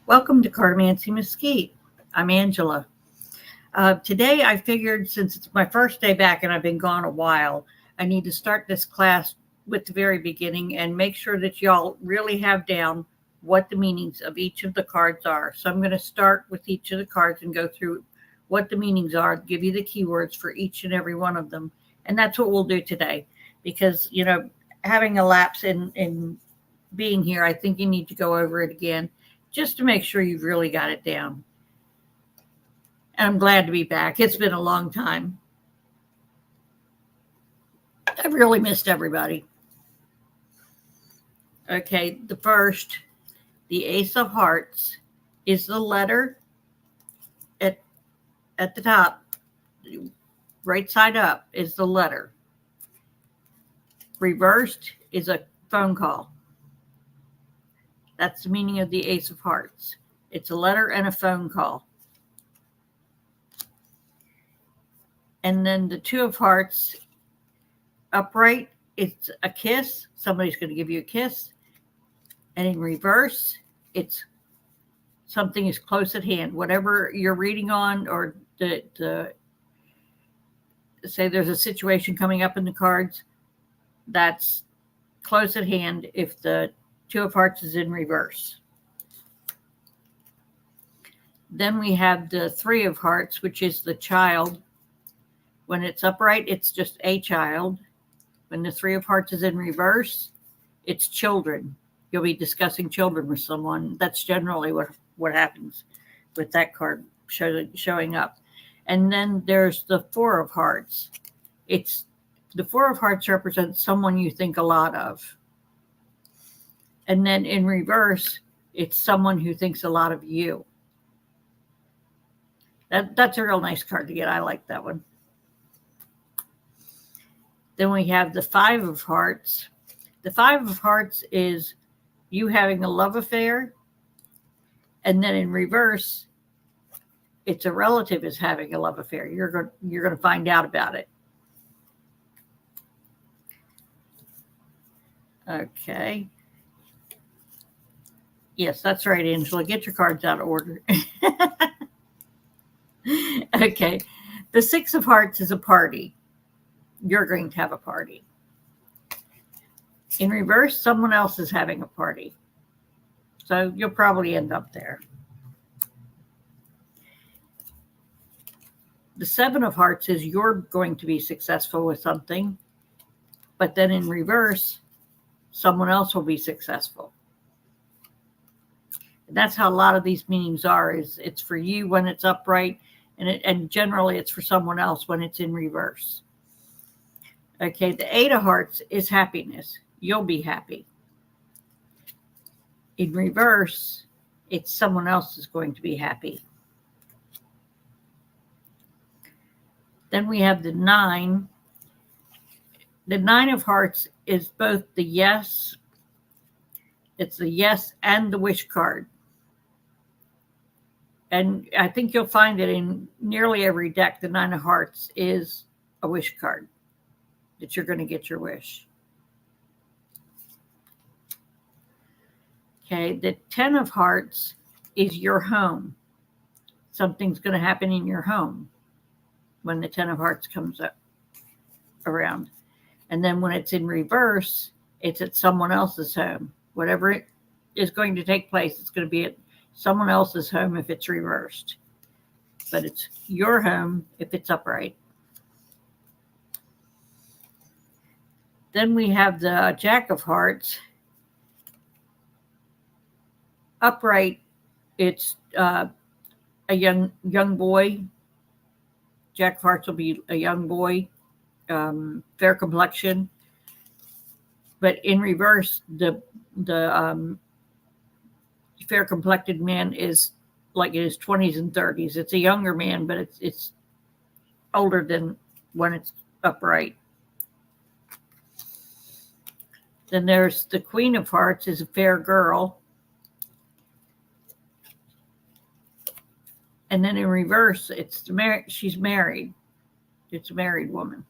Welcome to Cartomancy Mesquite. I'm Angela. Today I figured since it's my first day back and I've been gone a while, I need to start this class with the very beginning and make sure that y'all really have down what the meanings of each of the cards are. So I'm going to start with each of the cards and go through what the meanings are, give you the keywords for each and every one of them. And that's what we'll do today because, having a lapse in being here, I think you need to go over it again just to make sure you've really got it down. And I'm glad to be back. It's been a long time. I've really missed everybody. Okay, the Ace of Hearts, is the letter at at the top, right side up is the letter. Reversed is a phone call. That's the meaning of the Ace of Hearts. It's a letter and a phone call. And then the Two of Hearts, upright, it's a kiss. Somebody's going to give you a kiss. And in reverse, it's something is close at hand. Whatever you're reading on, or say there's a situation coming up in the cards, that's close at hand if the Two of Hearts is in reverse. Then we have the Three of Hearts, which is the child. When it's upright, it's just a child. When the Three of Hearts is in reverse, it's children. You'll be discussing children with someone. That's generally what happens with that card showing up. And then there's the Four of Hearts. The Four of Hearts represents someone you think a lot of. And then in reverse, it's someone who thinks a lot of you. That's a real nice card to get. I like that one. Then we have the Five of Hearts. The Five of Hearts is you having a love affair. And then in reverse, it's a relative is having a love affair. You're going to find out about it. Okay. Yes, that's right, Angela. Get your cards out of order. Okay. The Six of Hearts is a party. You're going to have a party. In reverse, someone else is having a party. So you'll probably end up there. The Seven of Hearts is you're going to be successful with something. But then in reverse, someone else will be successful. And that's how a lot of these meanings are. Is it's for you when it's upright, and generally it's for someone else when it's in reverse. Okay, the Eight of Hearts is happiness. You'll be happy. In reverse, it's someone else is going to be happy. Then we have the Nine. The Nine of Hearts is both the yes, it's the yes and the wish card. And I think you'll find that in nearly every deck, the Nine of Hearts is a wish card, that you're going to get your wish. Okay, the Ten of Hearts is your home. Something's going to happen in your home when the Ten of Hearts comes up around. And then when it's in reverse, it's at someone else's home. Whatever it is going to take place, it's going to be at someone else's home if it's reversed. But it's your home if it's upright. Then we have the Jack of Hearts. Upright, it's a young boy. Jack of Hearts will be a young boy, fair complexion. But in reverse, the fair complected man is like in his 20s and 30s. It's a younger man, but it's older than when it's upright. Then there's the Queen of Hearts is a fair girl. And then in reverse, she's married. It's a married woman.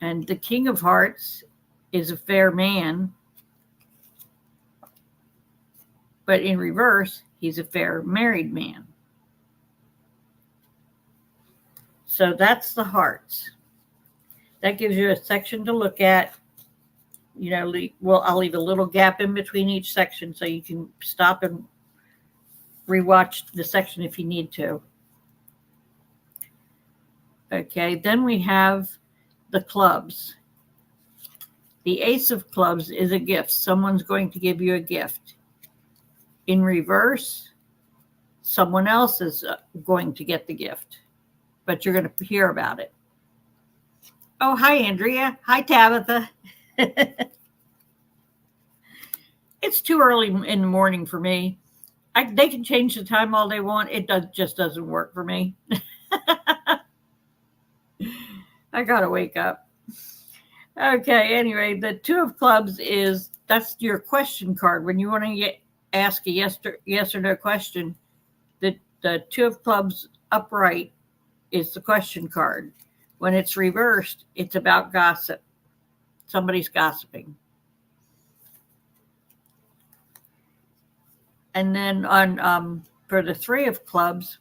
And the King of Hearts is a fair man. But in reverse, he's a fair married man. So that's the hearts. That gives you a section to look at. I'll leave a little gap in between each section so you can stop and rewatch the section if you need to. Okay, then we have the clubs. The ace of clubs is a gift. Someone's going to give you a gift. In reverse, someone else is going to get the gift, but you're going to hear about it. Oh, hi, Andrea. Hi, Tabitha. It's too early in the morning for me. They can change the time all they want. It just doesn't work for me. I got to wake up. Okay, anyway, the two of clubs that's your question card. When you want to ask a yes or no question, the two of clubs upright is the question card. When it's reversed, it's about gossip. Somebody's gossiping. And then on for the three of clubs,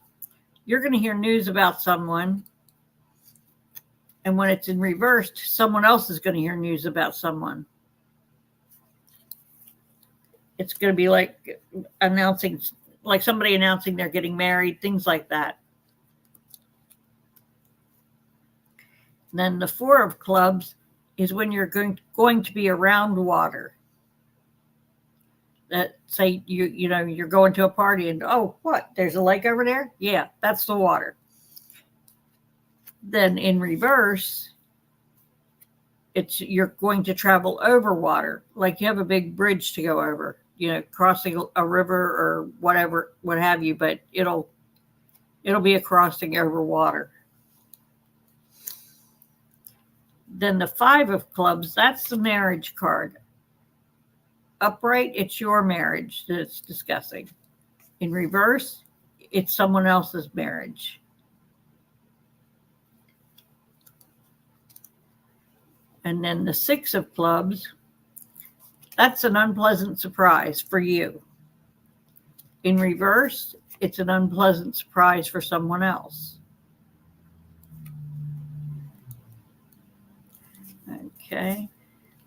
you're going to hear news about someone. And when it's in reversed, someone else is going to hear news about someone. It's going to be like somebody announcing they're getting married, things like that. And then the four of clubs is when you're going to be around water. That say you're going to a party and what? There's a lake over there? Yeah, that's the water. Then in reverse, you're going to travel over water, like you have a big bridge to go over, crossing a river or whatever, what have you, but it'll be a crossing over water. Then the five of clubs, that's the marriage card. Upright, it's your marriage that it's discussing. In reverse, it's someone else's marriage. And then the six of clubs, that's an unpleasant surprise for you. In reverse, it's an unpleasant surprise for someone else. Okay.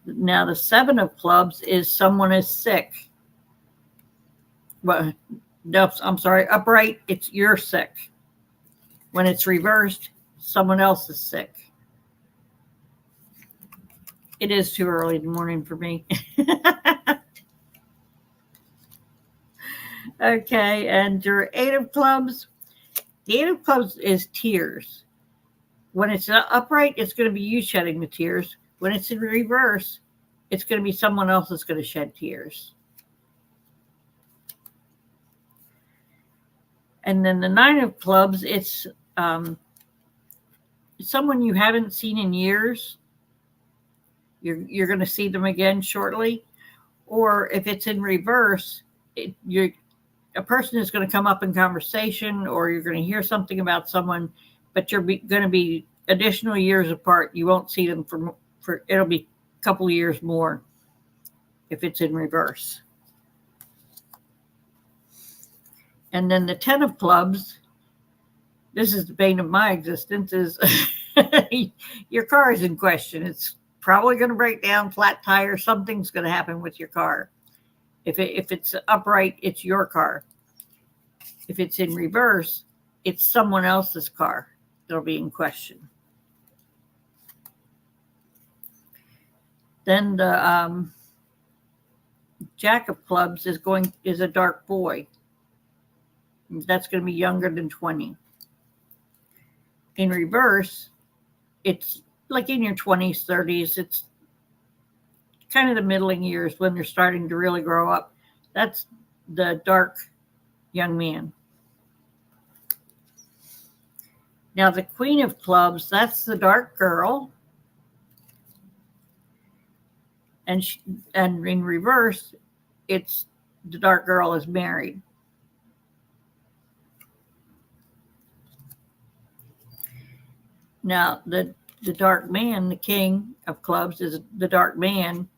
Now the seven of clubs is someone is sick. Well, no, I'm sorry. Upright, it's you're sick. When it's reversed, someone else is sick. It is too early in the morning for me. Okay, and your eight of clubs. The eight of clubs is tears. When it's upright, it's going to be you shedding the tears. When it's in reverse, it's going to be someone else that's going to shed tears. And then the nine of clubs, it's someone you haven't seen in years. You're going to see them again shortly. Or if it's in reverse, a person is going to come up in conversation, or you're going to hear something about someone, but you're going to be additional years apart. You won't see them for it'll be a couple of years more if it's in reverse. And then the 10 of clubs, this is the bane of my existence, is your car is in question. It's probably going to break down, flat tire, something's going to happen with your car. If it's upright, it's your car. If it's in reverse, it's someone else's car that'll be in question. Then the Jack of clubs is a dark boy. That's going to be younger than 20. In reverse, it's like in your 20s, 30s. It's kind of the middling years when they're starting to really grow up. That's the dark young man. Now the Queen of clubs, that's the dark girl. And in reverse, it's the dark girl is married. Now the dark man, the King of clubs, is the dark man,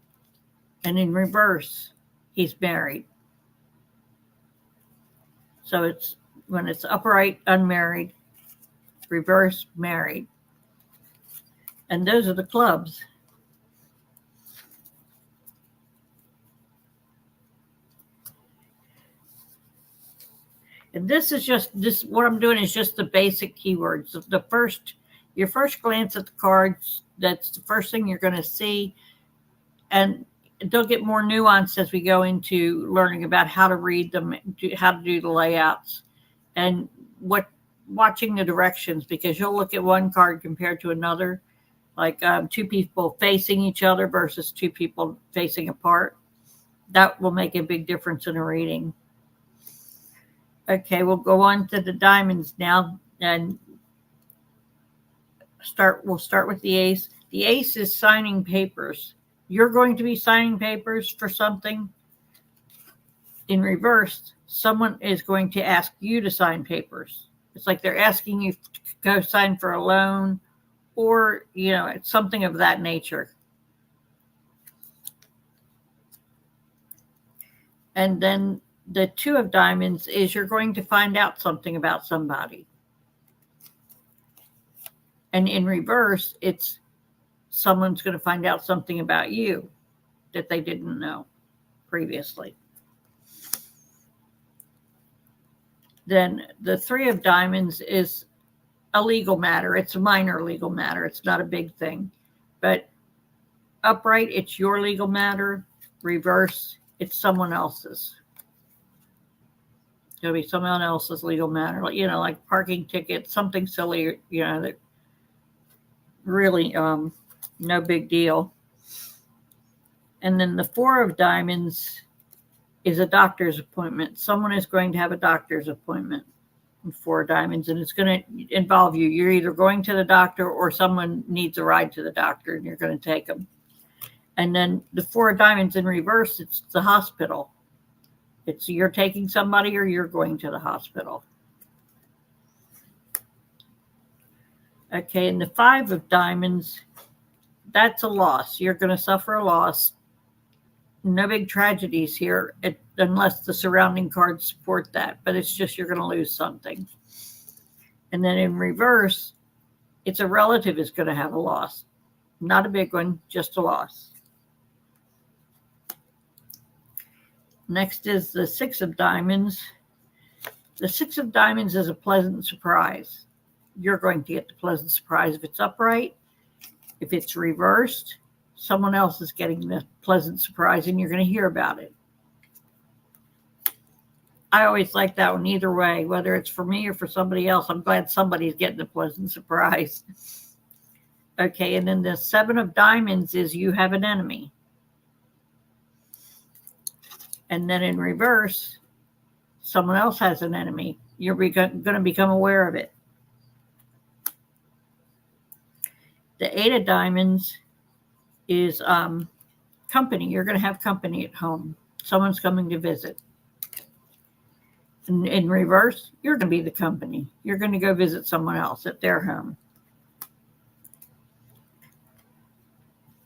and in reverse, he's married. So it's when it's upright, unmarried, reverse, married. And those are the clubs. And this is just this. What I'm doing is just the basic keywords. Your first glance at the cards. That's the first thing you're going to see, and they'll get more nuanced as we go into learning about how to read them, how to do the layouts, and watching the directions, because you'll look at one card compared to another, like two people facing each other versus two people facing apart. That will make a big difference in a reading. Okay, we'll go on to the diamonds now, and we'll start with the ace. The ace is signing papers. You're going to be signing papers for something. In reverse, someone is going to ask you to sign papers. It's like they're asking you to go sign for a loan, or, it's something of that nature. And then the two of diamonds is you're going to find out something about somebody. And in reverse, it's someone's going to find out something about you that they didn't know previously. Then the three of diamonds is a legal matter. It's a minor legal matter. It's not a big thing. But upright, it's your legal matter. Reverse, it's someone else's. It'll be someone else's legal matter, like parking tickets, something silly, that really no big deal. And then the four of diamonds is a doctor's appointment. Someone is going to have a doctor's appointment with four diamonds, and it's going to involve you. You're either going to the doctor or someone needs a ride to the doctor, and you're going to take them. And then the four of diamonds in reverse, it's the hospital. It's you're taking somebody or you're going to the hospital. Okay, and the five of diamonds, that's a loss. You're going to suffer a loss. No big tragedies here, unless the surrounding cards support that. But it's just you're going to lose something. And then in reverse, it's a relative is going to have a loss. Not a big one, just a loss. Next is the six of diamonds. The six of diamonds is a pleasant surprise. You're going to get the pleasant surprise if it's upright. If it's reversed, someone else is getting the pleasant surprise, and you're going to hear about it. I always like that one either way, whether it's for me or for somebody else. I'm glad somebody's getting a pleasant surprise. Okay, and then the seven of diamonds is you have an enemy. And then in reverse, someone else has an enemy. You're going to become aware of it. The eight of diamonds is company. You're going to have company at home. Someone's coming to visit. And in reverse, you're going to be the company. You're going to go visit someone else at their home.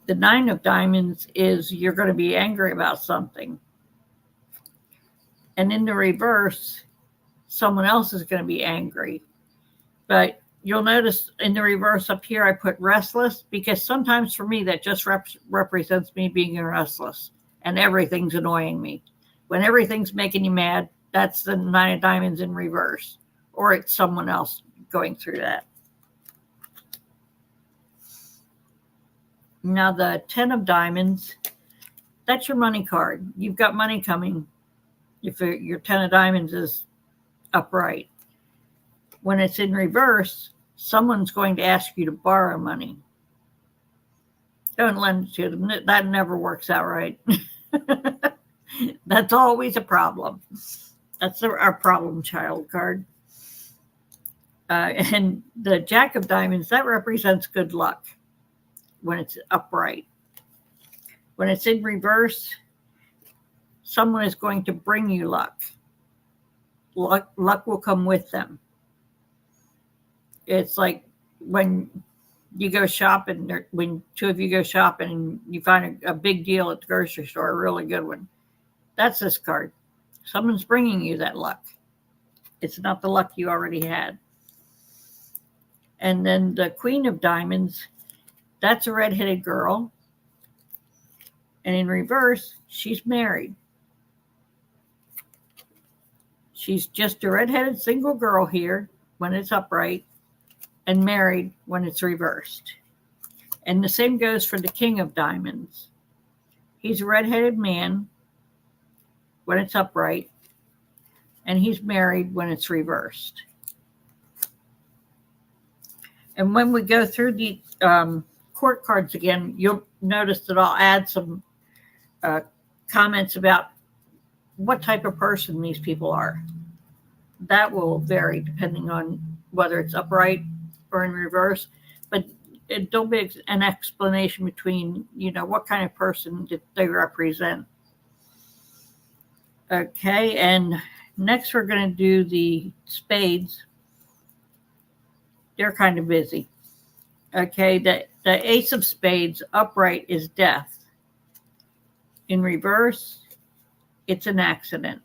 The nine of diamonds is you're going to be angry about something. And in the reverse, someone else is going to be angry. But you'll notice in the reverse up here, I put restless, because sometimes for me, that just represents me being restless and everything's annoying me. When everything's making you mad, that's the nine of diamonds in reverse, or it's someone else going through that. Now the 10 of diamonds, that's your money card. You've got money coming. If your 10 of diamonds is upright. When it's in reverse, someone's going to ask you to borrow money. Don't lend it to them. That never works out right. That's always a problem. That's our problem child card. And the Jack of diamonds, that represents good luck when it's upright. When it's in reverse, someone is going to bring you luck. Luck will come with them. It's like when you go shopping, when two of you go shopping and you find a big deal at the grocery store, a really good one. That's this card. Someone's bringing you that luck. It's not the luck you already had. And then the Queen of Diamonds, that's a redheaded girl. And in reverse, she's married. She's just a redheaded single girl here when it's upright, and married when it's reversed. And the same goes for the King of Diamonds. He's a redheaded man when it's upright, and he's married when it's reversed. And when we go through the court cards again, you'll notice that I'll add some comments about what type of person these people are. That will vary depending on whether it's upright or in reverse, but there'll be an explanation between, what kind of person did they represent. Okay, and next we're going to do the spades. They're kind of busy. Okay, the Ace of Spades upright is death. In reverse, it's an accident.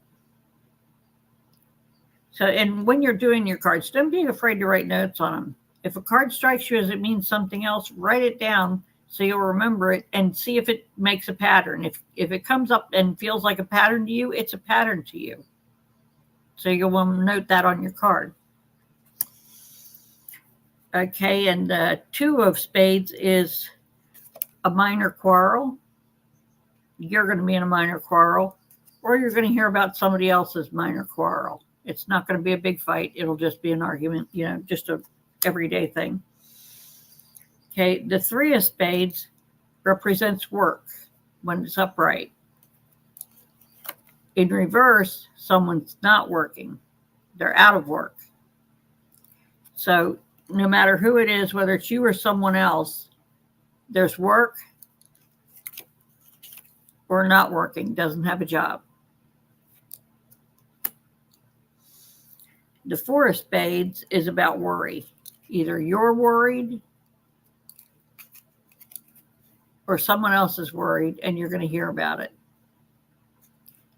So, and when you're doing your cards, don't be afraid to write notes on them. If a card strikes you as it means something else, write it down so you'll remember it and see if it makes a pattern. If it comes up and feels like a pattern to you, it's a pattern to you. So you'll want to note that on your card. Okay, and the Two of Spades is a minor quarrel. You're going to be in a minor quarrel, or you're going to hear about somebody else's minor quarrel. It's not going to be a big fight. It'll just be an argument, just a everyday thing. Okay, the Three of Spades represents work when it's upright. In reverse, someone's not working. They're out of work. So no matter who it is, whether it's you or someone else, there's work or not working, doesn't have a job. The Four of Spades is about worry. Either you're worried or someone else is worried, and you're going to hear about it.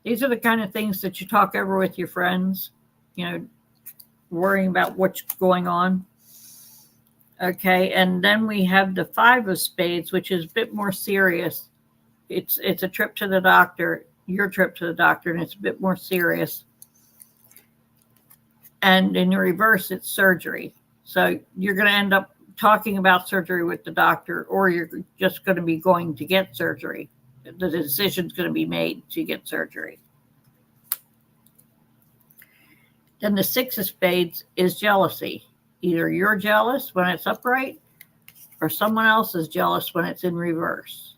These are the kind of things that you talk over with your friends, worrying about what's going on. Okay, and then we have the Five of Spades, which is a bit more serious. It's a trip to the doctor, your trip to the doctor, and it's a bit more serious. And in the reverse, it's surgery. So you're going to end up talking about surgery with the doctor, or you're just going to be going to get surgery. The decision's going to be made to get surgery. Then the Six of Spades is jealousy. Either you're jealous when it's upright, or someone else is jealous when it's in reverse.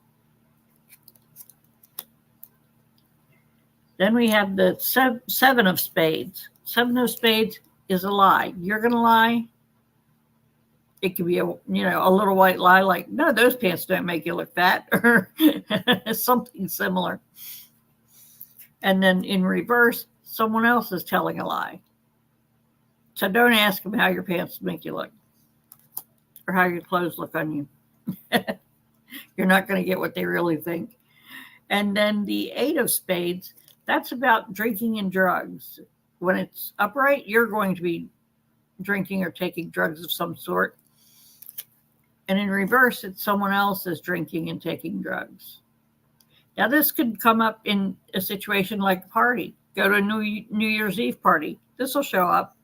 Then we have the Seven of Spades. Seven of Spades is a lie. You're going to lie. It could be a little white lie like, no, those pants don't make you look fat, or something similar. And then in reverse, someone else is telling a lie. So don't ask them how your pants make you look or how your clothes look on you. You're not going to get what they really think. And then the Eight of Spades, that's about drinking and drugs. When it's upright, you're going to be drinking or taking drugs of some sort. And in reverse, it's someone else is drinking and taking drugs. Now, this could come up in a situation like a party. Go to a New Year's Eve party. This will show up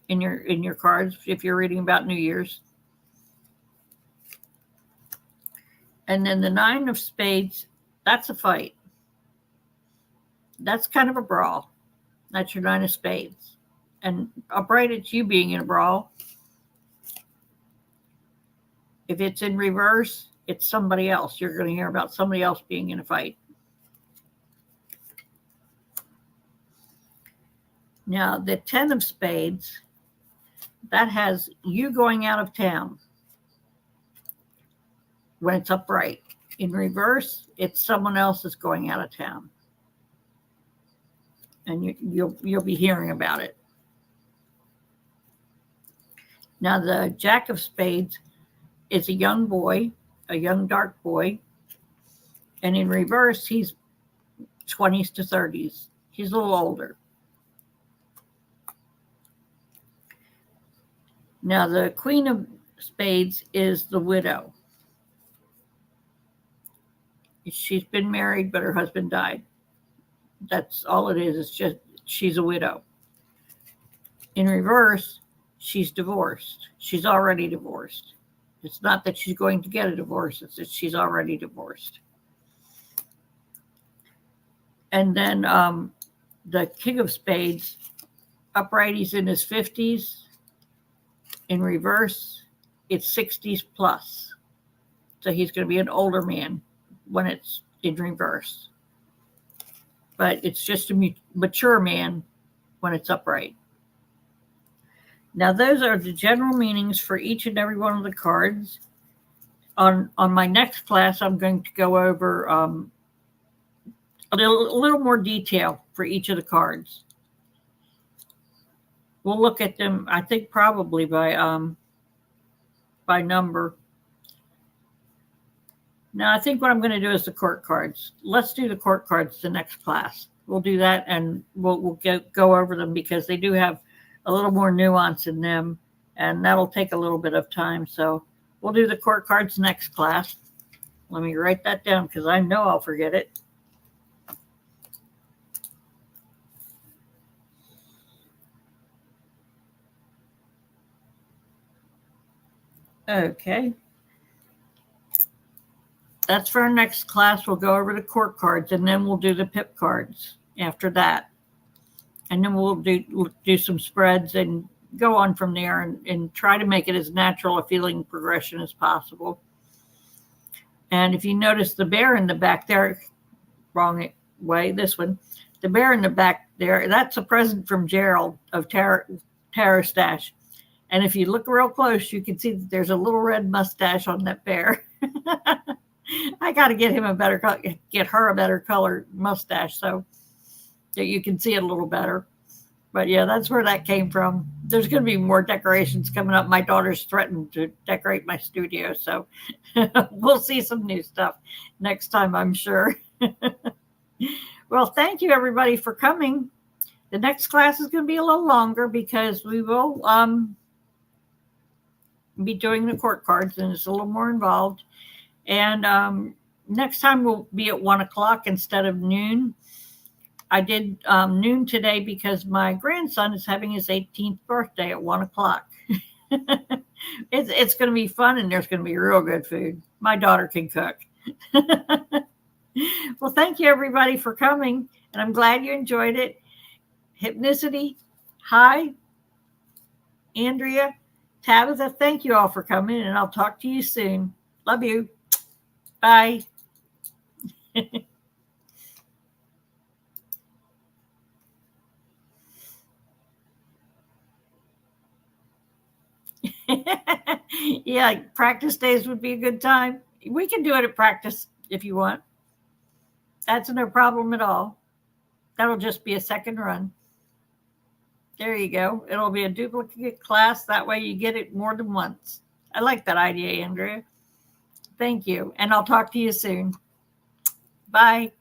in your cards if you're reading about New Year's. And then the Nine of Spades, that's a fight. That's kind of a brawl. That's your Nine of Spades. And upright, it's you being in a brawl. If it's in reverse, it's somebody else. You're going to hear about somebody else being in a fight. Now, the Ten of Spades, that has you going out of town when it's upright. In reverse, it's someone else is going out of town. And you'll be hearing about it. Now, the Jack of Spades is a young boy, a young dark boy. And in reverse, he's 20s to 30s. He's a little older. Now, the Queen of Spades is the widow. She's been married, but her husband died. That's all it is. It's just she's a widow. In reverse, she's divorced. She's already divorced. It's not that she's going to get a divorce, it's that she's already divorced. And then the King of Spades, upright, he's in his 50s. In reverse, it's 60s plus. So he's going to be an older man when it's in reverse. But it's just a mature man when it's upright. Now, those are the general meanings for each and every one of the cards. On my next class, I'm going to go over a little more detail for each of the cards. We'll look at them, I think, probably by number. Now, I think what I'm going to do is the court cards. Let's do the court cards the next class. We'll do that, and we'll go over them because they do have a little more nuance in them, and that'll take a little bit of time. So we'll do the court cards next class. Let me write that down because I know I'll forget it. Okay. That's for our next class. We'll go over the court cards, and then we'll do the pip cards after that. And then we'll do some spreads and go on from there and try to make it as natural a feeling progression as possible. And if you notice the bear in the back there, wrong way, this one, the bear in the back there, that's a present from Gerald of Tarot Stash. And if you look real close, you can see that there's a little red mustache on that bear. I got to get her a better colored mustache so that you can see it a little better. But yeah, that's where that came from. There's going to be more decorations coming up. My daughter's threatened to decorate my studio, so we'll see some new stuff next time, I'm sure. Well, thank you everybody for coming. The next class is going to be a little longer because we will be doing the court cards, and it's a little more involved. And next time we'll be at 1 o'clock instead of noon. I did noon today because my grandson is having his 18th birthday at 1 o'clock. It's going to be fun, and there's going to be real good food. My daughter can cook. Well, thank you everybody for coming, and I'm glad you enjoyed it. Hypnicity, hi. Andrea, Tabitha, thank you all for coming, and I'll talk to you soon. Love you. Bye. Yeah, practice days would be a good time. We can do it at practice if you want. That's no problem at all. That'll just be a second run. There you go. It'll be a duplicate class. That way you get it more than once. I like that idea, Andrea. Thank you. And I'll talk to you soon. Bye.